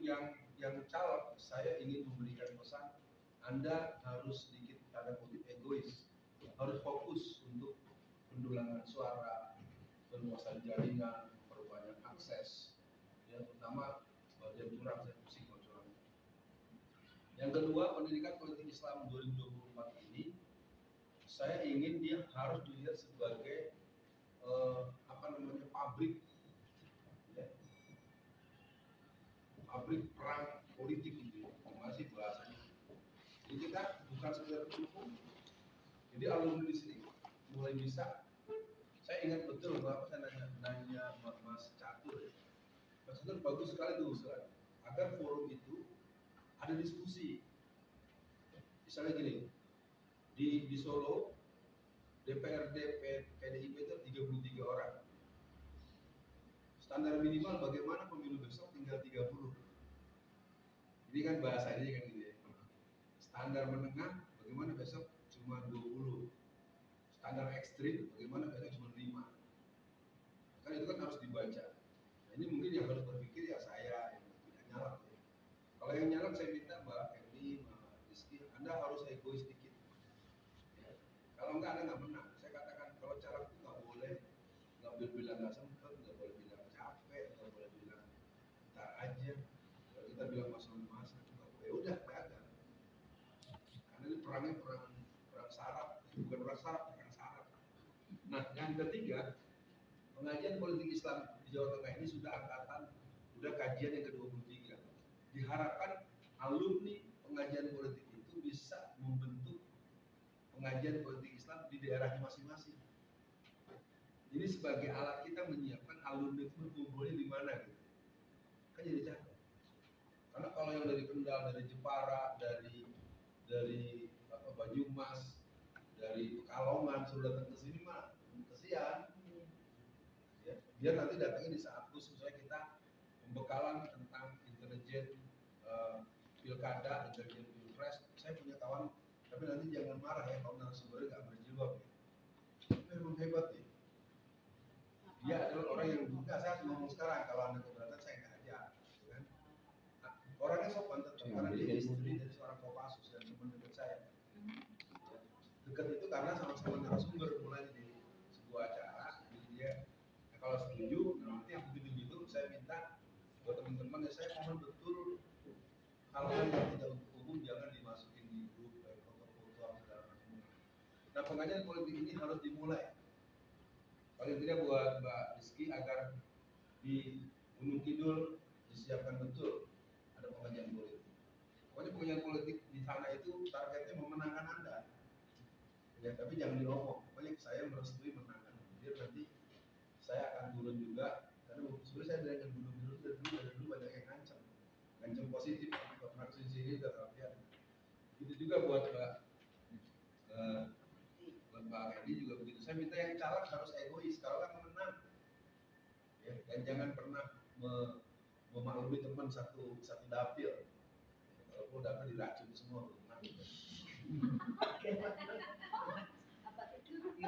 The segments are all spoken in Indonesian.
yang caleg, saya ingin memberikan pesan, Anda harus sedikit tanda kutip egois, harus fokus untuk pendulangan suara, perluasan jaringan, perbanyak akses, ya terutama bagian curang, saya pusing kalau curang. Yang kedua, pendidikan politik Islam 2024 ini, saya ingin dia harus dilihat sebagai pabrik, ya, pabrik perang politik itu, masih bahasanya. Jadi kita bukan sekedar pendukung. Jadi alumni di sini mulai bisa. Saya ingat betul bahwa saya nanya Mas Catur, ya. Mas Catur bagus sekali tuh usulan agar forum itu ada diskusi. Misalnya gini, di Solo DPRD PDIP itu 33 orang. Standar minimal bagaimana pemilu besok tinggal 30. Ini kan bahasanya kan gitu ya. Standar menengah bagaimana besok cuma 20. Standar ekstrim bagaimana besok cuma 5. Kan itu kan harus dibaca. Nah, ini mungkin yang harus berpikir ya saya yang tidak nyalak ya. Kalau yang nyalak saya minta Mbak Erni, Mbak Rizky, Anda harus egois sedikit. Ya. Kalau enggak Anda nggak menang. Saya katakan kalau caleg itu nggak boleh bilang nggak sempet, nggak boleh bilang capek, nggak boleh bilang ntar aja. Kalau kita bilang masa nggak boleh, ya udah gagal. Karena ini perang syarat, bukan perang syarat, perang syarat. Nah, yang ketiga, pengajian politik Islam di Jawa Tengah ini sudah kajian yang ke-23. Diharapkan alumni pengajian politik itu bisa membentuk pengajian politik Islam di daerahnya masing-masing. Ini sebagai alat kita menyiapkan alumni itu berkumpulnya di mana gitu. Kan jadi capek. Karena kalau yang dari Kendal, dari Jepara, dari Banyumas, dari Pekalongan sudah datang ke sini mah kesian. Ya, biar nanti datangnya di saat khususnya kita pembekalan tentang intelijen pilkada, intelijen pilpres. Saya punya kawan, tapi nanti jangan marah ya kalau narasumbernya nggak berjilbab ya. Memang hebat ya. Dia adalah orang yang enggak, saya harus ngomong sekarang, kalau Anda keberatan saya nggak ajak, kan? Nah, orangnya sopan tetap karena dia istri dari seorang Kopassus dan teman dekat saya. Dekat itu karena sama-sama narasumber mulai di sebuah acara, jadi dia kalau setuju, nanti yang begitu-gitu saya minta buat teman-teman ya, saya mohon betul hal-hal yang tidak untuk umum jangan dimasukin di grup kayak foto-foto segala macam. Nah, pengajian politik ini harus dimulai. Paling tidak buat Mbak Rizky agar di Gunung Kidul disiapkan betul ada pengajian politik. Pokoknya pengajian politik di sana itu targetnya memenangkan Anda. Ya, tapi jangan diomong. Pokoknya saya merestui menangkan. Biar nanti saya akan turun juga. Karena sebenarnya saya dengan Gunung Kidul dari dulu banyak yang ngancam positif. Ke fraksi sini udah rapian. Begitu juga buat Mbak Edi juga begitu. Saya minta yang caleg harus egois. Kalau kan menang, ya, dan jangan pernah memaklumi teman satu dapil. Walaupun dapil diracun semua, menang. Ini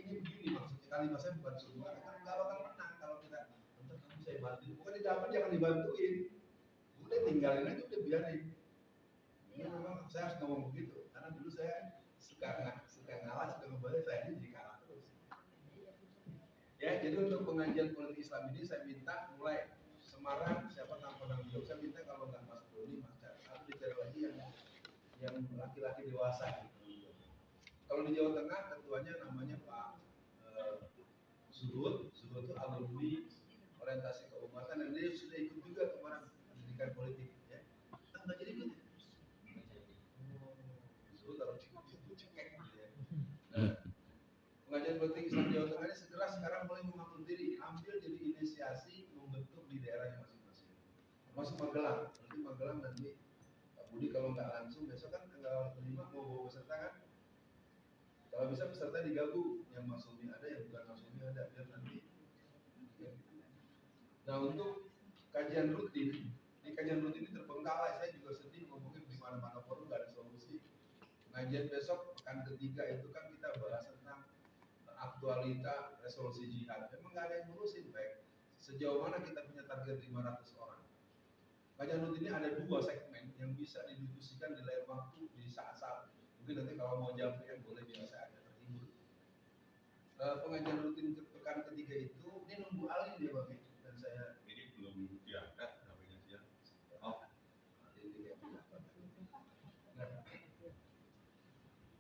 begini maksudnya, kalimat saya bukan semua kita nggak bakal menang kalau kita ntar kamu saya bantu. Bukan di dapil jangan dibantuin, udah tinggalin aja, udah biarin. Ini memang saya harus ngomong begitu karena dulu saya suka ngalah, suka ngebalik, saya ini jadi kalah terus. Ya, jadi untuk pengajian politik Islam ini saya minta mulai Semarang, siapa penanggung jawab, saya minta kalau nggak Mas Doni, Mas Charles, dicari lagi yang laki-laki dewasa gitu. Kalau di Jawa Tengah ketuanya namanya Pak Zuhud itu alumni orientasi keumatan dan dia sudah ikut juga kemarin pendidikan politik ya. Nggak jadi ikut. Zuhud harus cekek ya. Pengajian politik Islam Jawa Tengah ini segera sekarang mulai mengatur diri, ambil jadi inisiasi membentuk di daerahnya masing-masing. Masuk Magelang, nanti Pak Budi kalau nggak langsung besok kan tanggal 5 mau bawa peserta kan? Kalau bisa peserta digabung, yang masumi ada, yang bukan masumi ada, biar nanti. Ya. Nah untuk kajian rutin, di kajian rutin ini terbengkalai, saya juga sedih ngomongin di mana-mana forum nggak ada solusi. Kajian besok pekan ketiga itu kan kita bahas tentang aktualita resolusi jihad. Memang nggak ada yang ngurusin, baik sejauh mana kita punya target 500 orang. Kajian rutin ini ada 2 segmen yang bisa didiskusikan di lain waktu di saat-saat. Mungkin nanti kalau mau jam PM boleh, biasa ada terhibur. Pengajian rutin pekan ketiga itu, ini nunggu alih dia Bang, dan saya ini belum diangkat namanya dia. Oh, nah,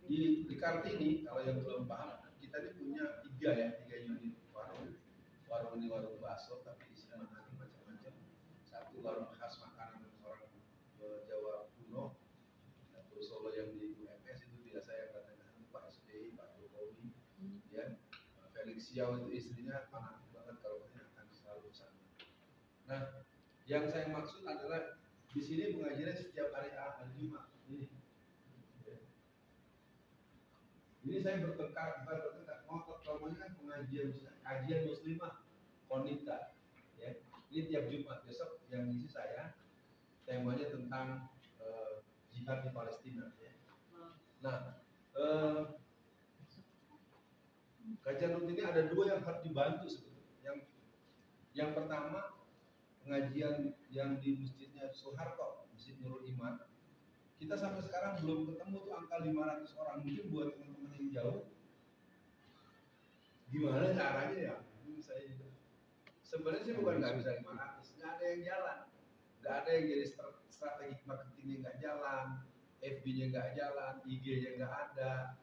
di Kartini kalau yang belum paham, kita ini punya 3 unit warung ini warung bakso tapi isinya macam-macam. Satu warung khas makanan orang Jawa kuno, satu Solo yang di UMS itu biasa yang katanya Pak SBY, Pak Jokowi, ya Felix Xiao itu istrinya fanatik banget kalau akan selalu sana. Nah, yang saya maksud adalah di sini pengajiannya setiap hari Jumat. Ini saya bertengkar, bukan bertengkar, namanya kan pengajian kajian muslimah konita, ya. Ini tiap Jumat. Besok yang ngisi saya, temanya tentang jihad di Palestina, ya. Nah, kajian rutin ini ada 2 yang harus dibantu sebetulnya. Yang pertama, pengajian yang di masjidnya Soeharto, Masjid Nurul Iman. Kita sampai sekarang belum ketemu tuh angka 500 orang. Mungkin buat teman-teman yang jauh, gimana caranya ya? Saya juga. Sebenarnya sih bukan nggak bisa 500, nggak ada yang jalan, nggak ada yang jadi strategi marketingnya nggak jalan, FB-nya nggak jalan, IG-nya nggak ada,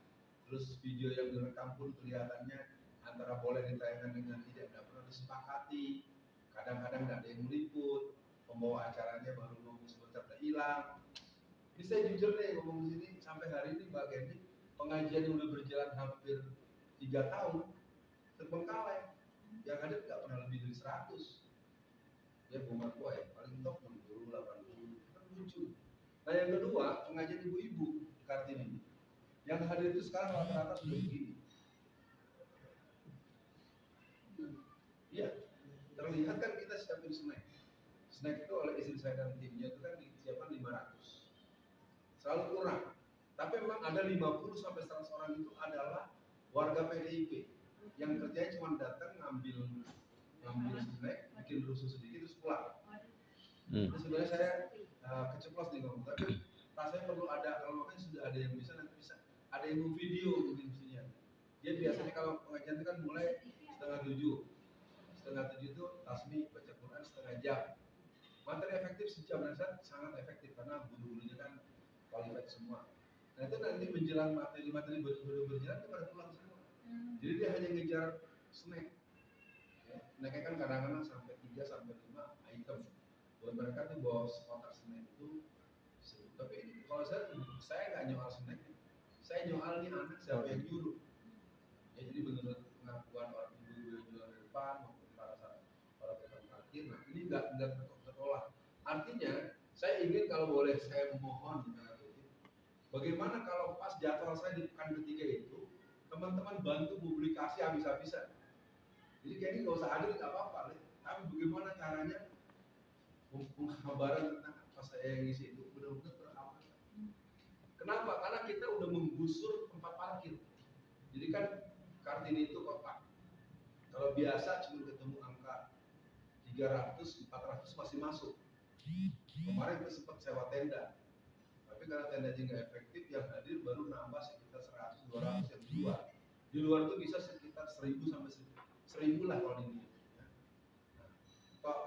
terus video yang direkam pun kelihatannya antara boleh ditayangkan dengan tidak pernah disepakati. Kadang-kadang nggak ada yang meliput, pembawa acaranya baru ngomong sebentar udah hilang. Ini saya jujur nih ngomong di sini, sampai hari ini Mbak Gendy, pengajian yang udah berjalan hampir 3 tahun terbengkalai, yang ada nggak pernah lebih dari 100. Ya bukan tua ya, paling top 60, 80, kan lucu. Nah yang kedua, pengajian ibu-ibu Kartini, yang hadir itu sekarang rata-rata sudah begini. Iya, terlihat kan kita siapin snack. Snack itu oleh istri saya dan timnya itu kan disiapkan 500. Selalu kurang. Tapi memang ada 50 sampai 100 orang itu adalah warga PDIP yang kerjanya cuma datang ngambil snack, bikin rusuh sedikit terus pulang. Itu sebenarnya saya keceplos nih ngomong, tapi rasanya perlu ada, kalau makanya sudah ada yang bisa, nanti bisa ada yang video mungkin mestinya. Dia biasanya kalau pengajian itu kan mulai 6:30 itu tasbih baca Quran setengah jam. Materi efektif sejam, dan sangat efektif karena guru-gurunya kan qualified semua. Nah itu nanti menjelang materi baru berjalan dia pada pulang semua. Jadi dia hanya ngejar snack. Ya, snacknya kan kadang-kadang sampai 3 sampai 5 item. Buat mereka tuh bawa kotak snack itu. Tapi ini kalau saya nggak nyoal snack, saya nyoal nih anak siapa yang nyuruh. Ya jadi menurut pengakuan orang ibu yang jual di depan maupun para tukang parkir, nah ini nggak terolah. Artinya saya ingin, kalau boleh saya memohon, bagaimana kalau pas jadwal saya di pekan ketiga itu, teman-teman bantu publikasi habis-habisan. Jadi kayaknya nggak usah hadir nggak apa-apa, tapi bagaimana caranya pengkabaran tentang apa saya yang ngisi itu benar-benar teramankan. Kenapa? Karena kita udah menggusur tempat parkir. Jadi kan Kartini itu kotak. Kalau biasa cuma ketemu angka 300, 400 masih masuk. Kemarin kita sempat sewa tenda. Tapi karena tendanya nggak efektif, yang hadir baru nambah sekitar 100, 200 yang di luar. Di luar itu bisa sekitar 1000 sampai 1000 lah kalau di ya. Nah,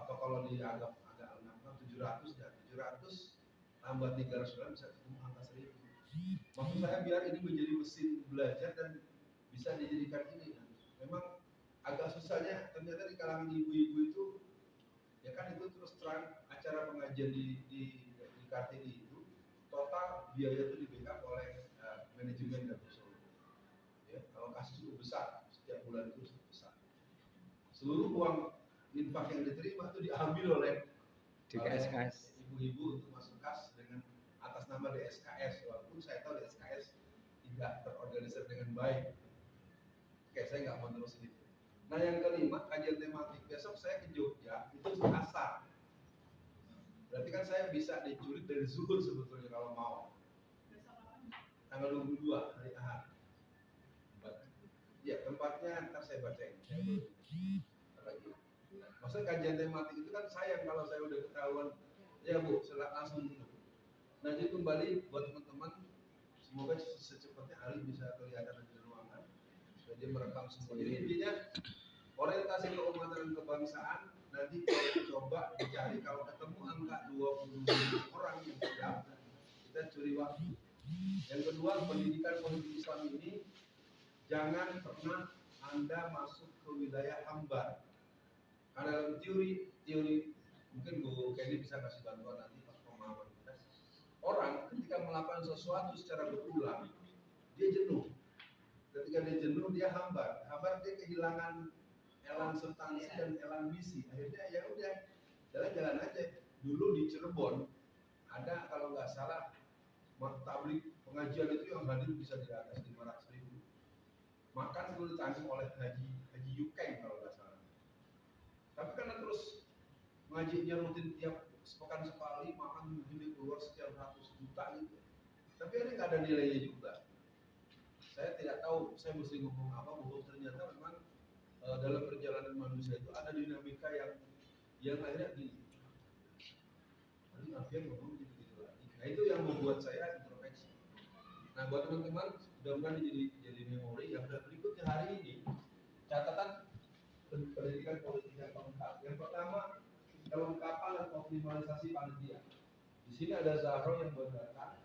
atau kalau dianggap agak 700 ya, 700 tambah 300 bisa ketemu angka 1000. Maksud saya biar ini menjadi mesin belajar dan bisa dijadikan ini. Nah, memang agak susahnya ternyata di kalangan ibu-ibu itu, ya kan itu terus terang acara pengajian di Kartini itu total biaya itu di backup oleh manajemen dan Solo. Ya, kalau kasus cukup besar, setiap bulan itu cukup besar. Seluruh uang infak yang diterima itu diambil oleh DSKS ibu-ibu untuk masuk kas dengan atas nama DSKS, walaupun saya tahu DSKS tidak terorganisir dengan baik. Oke, saya nggak mau terus itu. Nah yang kelima, kajian tematik. Besok saya ke Jogja, itu asar. Berarti kan saya bisa diculik dari zuhur sebetulnya kalau mau. Tanggal 22 hari Ahad. Ya tempatnya ntar saya bacain. Lagi. Maksudnya kajian tematik itu kan sayang kalau saya udah ketahuan Ya Bu, langsung dulu. Nah jadi kembali buat teman-teman, semoga secepatnya Ali bisa kelihatan di ruangan, supaya dia merekam semua. Jadi intinya orientasi keumatan dan kebangsaan nanti coba dicari, kalau ketemu angka 20 orang yang siap, kita curi waktu. Yang kedua, pendidikan politik Islam ini jangan pernah Anda masuk ke wilayah hambar. Karena dalam teori mungkin Bu Kenny bisa kasih bantuan nanti pas pemahaman kita. Orang ketika melakukan sesuatu secara berulang, dia jenuh. Ketika dia jenuh, dia hambar. Hambar dia kehilangan elan substansi dan elan misi. Akhirnya ya udah, jalan-jalan aja. Dulu di Cirebon ada kalau nggak salah tablik pengajian itu yang hadir bisa di atas 500.000. Makan dulu ditanggung oleh Haji Yukeng kalau nggak salah. Tapi karena terus ngajinya rutin tiap sepekan sekali, makan mungkin keluar sekian ratus juta gitu. Tapi ini nggak ada nilainya juga. Saya tidak tahu saya mesti ngomong apa, bahwa ternyata memang dalam perjalanan manusia itu ada dinamika yang akhirnya gini. Nanti Alfian ngomong gitu lagi. Nah itu yang membuat saya introspeksi. Nah buat teman-teman, mudah-mudahan jadi memori yang berikutnya hari ini catatan pendidikan politik yang lengkap. Yang pertama, kelengkapan dan optimalisasi panitia. Di sini ada Zahro yang berdatang,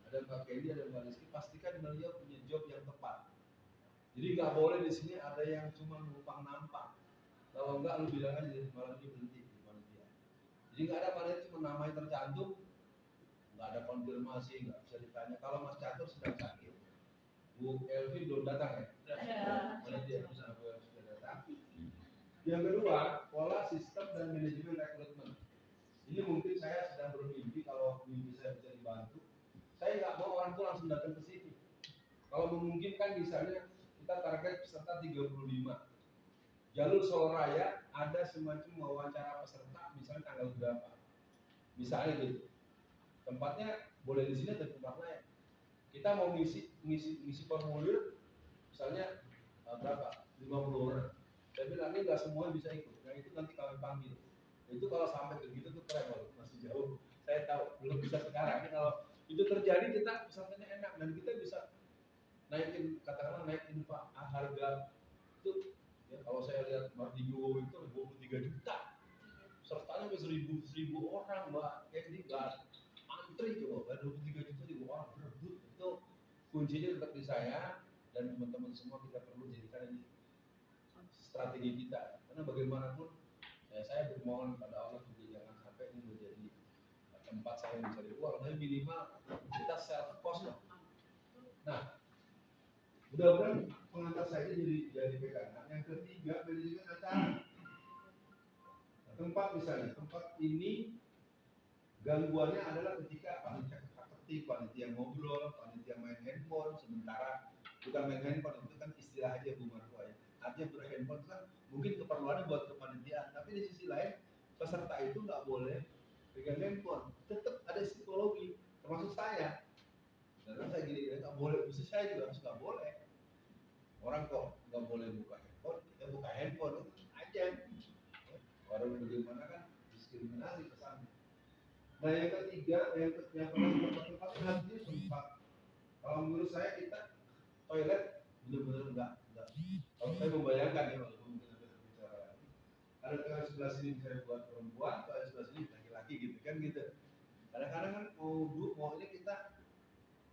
ada Mbak Kelly, ada Mbak Rizky. Pastikan beliau punya job yang tepat. Jadi nggak boleh di sini ada yang cuma numpang nampang. Kalau enggak, lu bilang aja malam ini berhenti di panitia. Jadi nggak ada panitia cuma namanya tercantum, nggak ada konfirmasi, nggak bisa ditanya. Kalau Mas Catur sedang sakit, Bu Elvi belum datang ya? Panitia bisa sudah datang. Yang kedua, pola sistem dan manajemen rekrutmen. Ini mungkin saya sedang bermimpi, kalau mimpi saya bisa dibantu. Saya nggak mau orang tuh langsung datang ke sini. Kalau memungkinkan misalnya kita target peserta 35. Jalur Solo Raya ada semacam wawancara peserta, misalnya tanggal berapa. Misalnya gitu. Tempatnya boleh di sini atau tempat lain. Kita mau ngisi formulir, misalnya berapa? 50 orang. Saya bilang ini nggak semua bisa ikut. Yang itu nanti kami panggil. Itu kalau sampai begitu tuh keren loh, masih jauh. Saya tahu belum bisa sekarang. Ini kalau itu terjadi kita pesertanya enak dan kita bisa naikin, katakanlah naikin harga itu. Ya, kalau saya lihat Mardigo itu 23 juta. Pesertanya sampai 1000 orang, Mbak. Kayak ini nggak antri coba, 23 juta juga orang berebut. Itu kuncinya tetap di saya dan teman-teman semua. Kita perlu jadikan ini strategi kita, karena bagaimanapun ya, saya bermohon pada Allah juga jangan sampai ini menjadi tempat saya mencari uang, tapi minimal kita self cost lah. Nah, mudah-mudahan pengantar saya jadi pegangan. Yang ketiga, manajemen acara. Nah, tempat misalnya, tempat ini gangguannya adalah ketika panitia ketik, panitia ngobrol, panitia main handphone, sementara bukan main handphone, itu kan istilah aja Bu Marco ya. Artinya berhandphone kan mungkin keperluannya buat kepanitiaan, tapi di sisi lain peserta itu nggak boleh pegang handphone. Tetap ada psikologi, termasuk saya. Dan saya gini, nggak boleh, khusus saya juga harus nggak boleh. Orang kok nggak boleh buka handphone, kita buka handphone aja. Orang bagaimana kan diskriminasi kesannya. Nah yang ketiga, yang tempat nanti tempat. Kalau menurut saya kita toilet benar-benar enggak. Kalau saya membayangkan ya, walaupun mungkin ada bicara lagi, ada toilet sebelah sini saya buat perempuan, toilet sebelah sini laki-laki gitu kan gitu. Kadang-kadang kan mau ini kita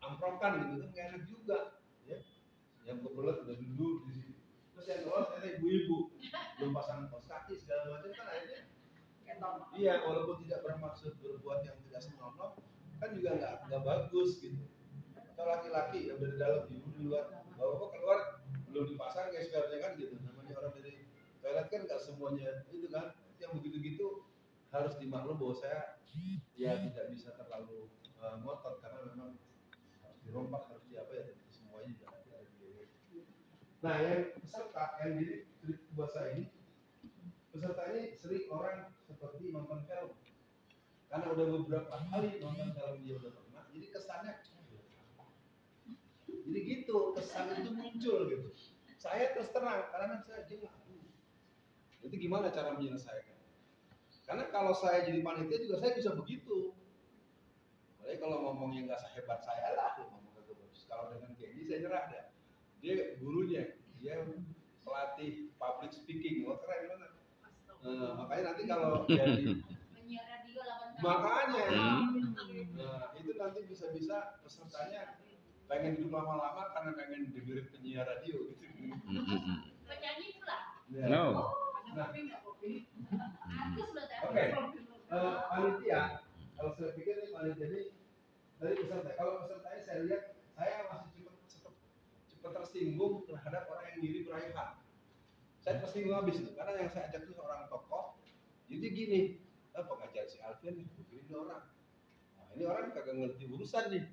amprokan gitu kan nggak enak juga, ya. Yang kebelet udah duduk di sini. Terus yang keluar ternyata ibu-ibu belum pasang kaos kaki segala macam kan akhirnya. Iya, walaupun tidak bermaksud berbuat yang tidak senonoh, kan juga nggak bagus gitu. Atau laki-laki yang dari dalam, ibu di luar, bawa keluar belum dipasang kayak sebenarnya kan gitu. Namanya orang dari toilet kan nggak semuanya itu kan. Yang begitu-gitu harus dimaklum bahwa saya ya tidak bisa terlalu ngotot karena memang harus dirompak, harus diapa ya, semuanya juga nanti ada biaya. Nah, yang peserta yang jadi bahasa ini, peserta ini sering orang seperti nonton film, karena udah beberapa kali nonton film dia udah pernah, jadi kesannya jadi gitu, kesan itu muncul gitu. Saya terus terang karena saya jelas itu gimana cara menyelesaikan, Karena kalau saya jadi panitia juga saya bisa begitu. Makanya kalau ngomongnya nggak sehebat saya lah, ngomong ke bagus. Kalau dengan Kenny saya nyerah dah. Dia gurunya, dia pelatih public speaking, wah keren banget. Makanya nanti kalau jadi Penyiar radio 8 tahun. makanya, Oh. itu nanti bisa-bisa pesertanya pengen hidup lama-lama karena pengen dengerin penyiar radio gitu. Penyanyi pula. Ya. No. Nah. Artis sudah tahu. Oke. Panitia, kalau saya pikir nih panitia ini dari peserta. Kalau pesertanya saya lihat saya masih cepat tersinggung terhadap orang yang mirip Raihan. Saya tersinggung habis itu karena yang saya ajak itu seorang tokoh. Jadi gini, pengajar si Alvin ini orang. Nah, ini orang kagak ngerti urusan nih.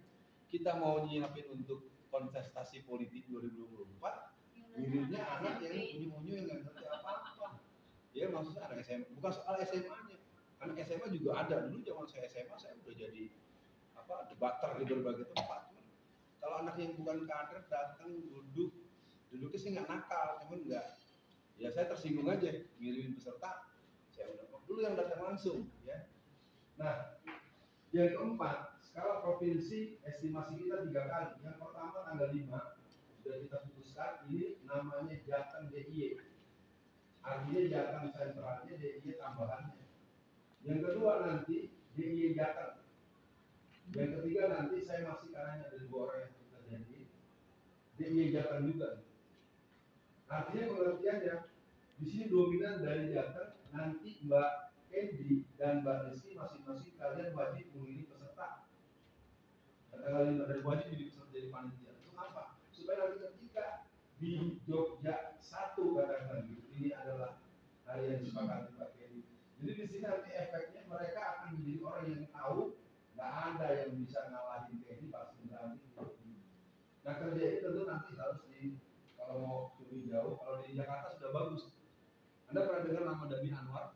Kita mau nyiapin untuk kontestasi politik 2024, miripnya anak yang unyu-unyu yang nggak ngerti apa-apa. Ya maksudnya anak SMA, bukan soal SMA-nya. Anak SMA juga ada. Dulu zaman saya SMA saya udah jadi debater di berbagai tempat. Kalau anak yang bukan kader datang duduknya sih nggak nakal, cuman nggak. Ya saya tersinggung aja, ngirimin peserta. Saya udah dulu yang datang langsung, ya. Nah, yang keempat, skala provinsi estimasi kita 3 kali. Yang pertama tanggal 5 sudah kita putuskan, ini namanya Jateng DIY. Artinya Jateng sentralnya, DIY tambahannya. Yang kedua nanti DIY Jateng. Yang ketiga nanti saya masih karena ada 2 orang yang kita jadi DIY Jateng juga. Artinya pengertiannya di sini dominan dari Jateng. Nanti Mbak Endi dan Mbak Rizky masing-masing kalian wajib memilih peserta. Tanggal 5 dan wajib jadi peserta jadi panitia. Itu apa? Supaya nanti ketika di Jogja 1 katakan gitu, ini adalah hari yang disepakati Pak Endi. Jadi di sini nanti efeknya mereka akan menjadi orang yang tahu, nggak ada yang bisa ngalahin Endi pasti nanti. Nah kerja itu tentu nanti harus kalau mau lebih jauh, kalau di Jakarta sudah bagus. Anda pernah dengar nama Dhani Anwar?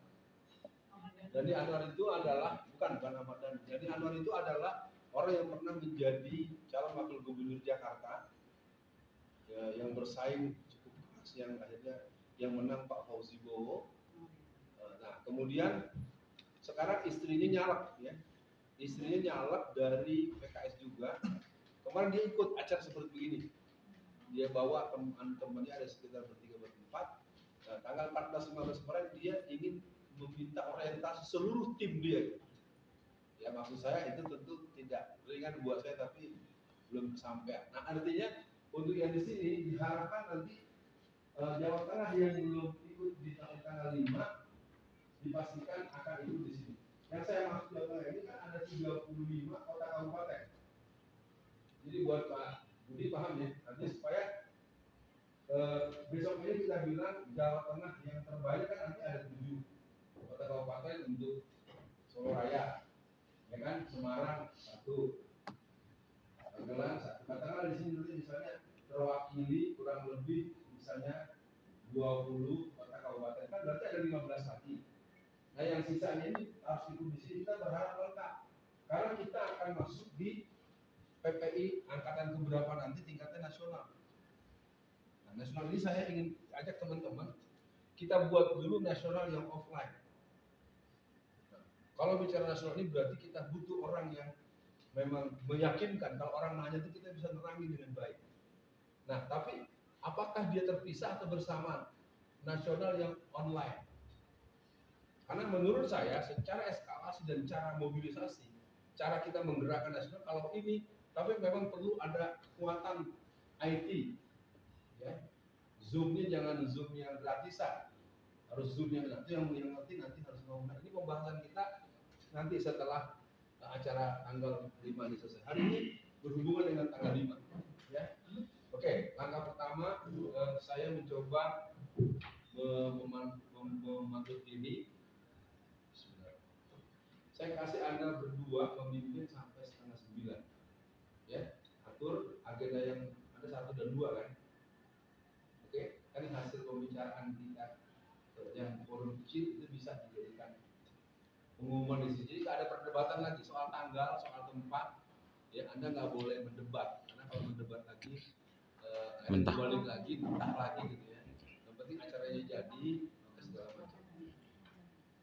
Dhani Anwar itu adalah bukan Ahmad Dhani. Dhani Anwar itu adalah orang yang pernah menjadi calon wakil gubernur Jakarta, ya, yang bersaing cukup keras, yang akhirnya yang menang Pak Fauzi Bowo. Nah kemudian sekarang istrinya nyalek, ya, istrinya nyalek dari PKS juga. Kemarin dia ikut acara seperti ini. Dia bawa teman-temannya ada sekitar bertiga berempat. Nah, tanggal 14-15 kemarin dia ingin meminta orientasi seluruh tim dia. Ya maksud saya itu tentu tidak ringan buat saya tapi belum sampai. Nah artinya untuk yang di sini diharapkan nanti Jawa Tengah yang belum ikut di tanggal 5 dipastikan akan ikut di sini. Yang saya maksud Jawa Tengah ini kan ada 35 kota kabupaten. Jadi buat Pak Budi paham ya, nanti supaya besok ini kita bilang Jawa Tengah yang terbaik kan nanti ada 7 kota kabupaten untuk Solo Raya, ya kan, Semarang 1, Magelang 1. Katakanlah di sini nanti misalnya terwakili kurang lebih misalnya 20 kota kabupaten, kan berarti ada 15 lagi. Nah yang sisanya ini harus ikut di sini, kita berharap lengkap karena kita akan masuk di PPI angkatan keberapa nanti tingkatnya nasional. Nah, nasional ini saya ingin ajak teman-teman kita buat dulu nasional yang offline. Nah, kalau bicara nasional ini berarti kita butuh orang yang memang meyakinkan. Kalau orang nanya itu kita bisa nerangin dengan baik. Nah, tapi apakah dia terpisah atau bersama nasional yang online? Karena menurut saya secara eskalasi dan cara mobilisasi, cara kita menggerakkan nasional kalau ini, tapi memang perlu ada kekuatan IT, ya. Zoom-nya jangan Zoom yang gratisan, harus Zoom yang nanti nanti harus ngomong. Ini pembahasan kita nanti setelah acara tanggal 5 ini selesai. Hari ini berhubungan dengan tanggal 5, ya. Oke, langkah pertama saya mencoba memantul ini. Saya kasih Anda berdua pemimpin sampai setengah 9. Ya, atur agenda yang ada 1 dan 2 kan. Oke, kan hasil pembicaraan kita yang forum kecil itu bisa dijadikan pengumuman di sini. Jadi ada perdebatan lagi soal tanggal, soal tempat. Ya, Anda nggak boleh mendebat karena kalau mendebat lagi balik lagi, mentah lagi gitu ya. Yang penting acaranya jadi, maka segala macam.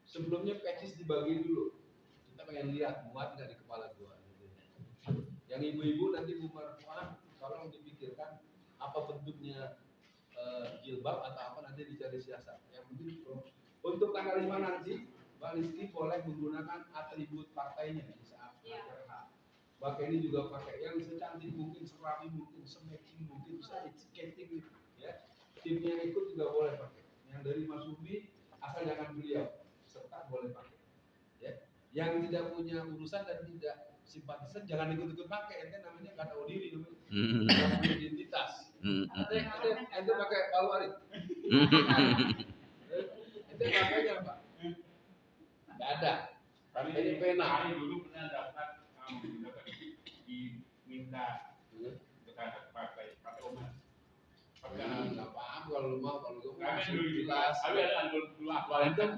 sebelumnya patches dibagi dulu. Kita pengen lihat muat nggak di kepala gua. Yang ibu-ibu nanti Bu Marfuah tolong dipikirkan apa bentuknya jilbab atau apa nanti dicari siasat. Yang penting untuk tanggal 5 nanti Mbak Rizky boleh menggunakan atribut partainya di saat acara. Mbak Kenny juga pakai yang secantik mungkin, serapi mungkin, sematching mungkin, bisa skating ya. Timnya ikut juga boleh pakai. Yang dari Mas Umi asal jangan beliau serta boleh pakai. Ya. Yang tidak punya urusan dan tidak simpatisan jangan ikut-ikut pakai. Ente namanya nggak tahu diri namanya. Nggak punya identitas. Ente pakai palu arit. Ente pakainya apa? Nggak ada. Ini pena. Kami dulu pernah dapat diminta pakai obat. Nggak paham kalau lu mau, kalau lu mau Kami dulu jelas. Kami ada dulu Antum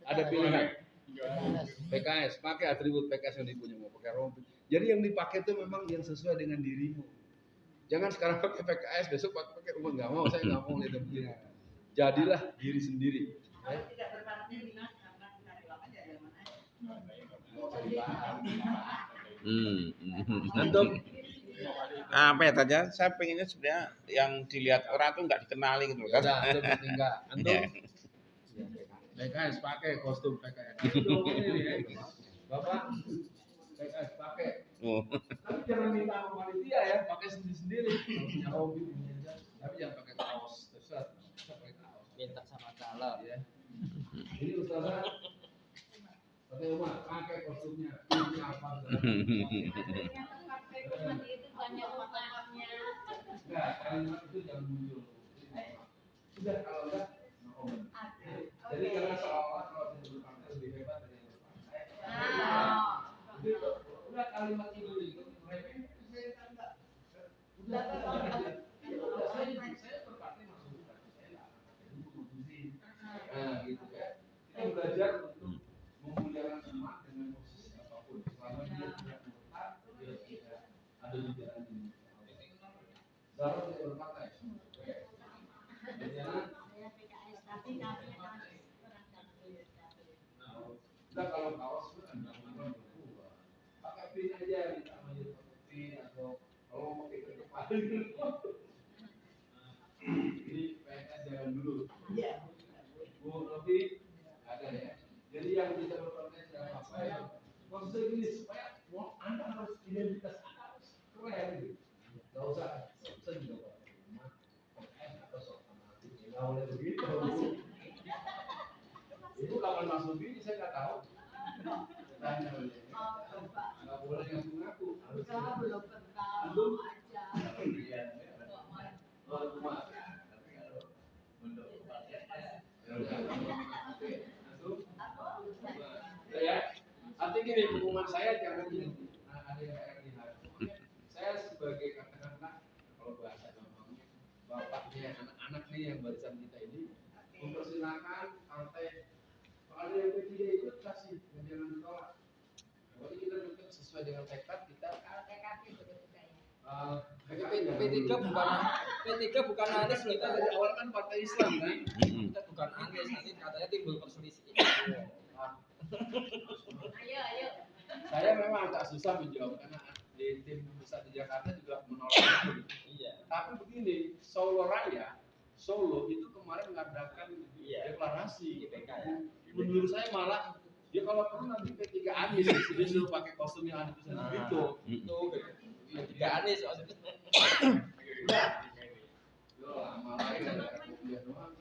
ada pilihan. PKS, pakai atribut PKS yang dipunya, mau pakai rompi. Jadi yang dipakai itu memang yang sesuai dengan dirimu. Jangan sekarang pakai PKS, besok pakai rumah, nggak mau, saya nggak mau lihat begini. Jadilah diri sendiri. Kalau tidak berparti dinas, akan cari uang aja yang mana? Antum Apa ya saja? Saya pengennya sebenarnya yang dilihat orang tuh nggak dikenali gitu kan? udah, antum tinggal. Antum PKS pakai kostum PKS. Itu ini ya. Bapak PKS pakai. Oh. Tapi jangan minta sama panitia ya, pakai sendiri-sendiri. Kalau punya rompi punya jas, tapi jangan pakai kaos t-shirt. Bisa pakai kaos. Minta sama calon. Ya. Ini ustazah pakai rumah, pakai kostumnya. Ini apa? Itu banyak maknanya. Enggak, kalimat itu jangan muncul. Sudah kalau enggak, no comment. Jadi karena seolah kalau tidak berpartai lebih hebat dari yang berpartai. Jadi udah kalimat itu remeh, saya enggak. Udah saya berpartai masuk bukan saya. Nah, gitu kan. Kita belajar untuk memuliakan umat dengan posisi apapun. Selama dia tidak murtad, dia tidak ada di jalan ini. Zara tidak berpartai. Oke. Jangan. Nah, kalau kaos itu kan nggak pakai pin aja, minta mayor pakai pin atau kalau mau pakai ke depan. Ini PNS jangan dulu. Bu Novi ada ya. Jadi yang bisa berpartai siapa apa ya? Konsep ini supaya Anda harus identitas Anda harus keren gitu. Gak usah saya juga PNS atau sok fanatik. Nggak boleh begitu. Ibu kapan masuk ini saya nggak tahu. Tanya nggak boleh ngaku-ngaku. Harus Belum kenal Antum? aja. Rumah. Ya, artinya gini, pengumuman saya jangan gini. Ada yang lihat. Saya sebagai katakanlah kalau bahasa gampangnya bapaknya anak-anak nih yang barisan kita ini mempersilahkan partai kalau ada yang P3 ikut kasih jangan ditolak. Pokoknya kita tetap sesuai dengan tekad kita. Kalau TKP begitu kayaknya. P3 bukan Anies loh, Kita dari awal kan partai Islam kan. kita bukan Anies, nanti katanya timbul perselisihan. Ayo. Saya memang agak susah menjawab karena di tim pusat di Jakarta juga menolak itu. Iya. Tapi begini, Solo Raya, Solo itu kemarin mengadakan deklarasi. IPK ya. Menurut saya malah dia kalau perlu nanti P3 Anies dia suruh pakai kostum yang ada tulisan begitu. Itu P3 Anies maksudnya. Udah. Malah ini ada kuliah doang.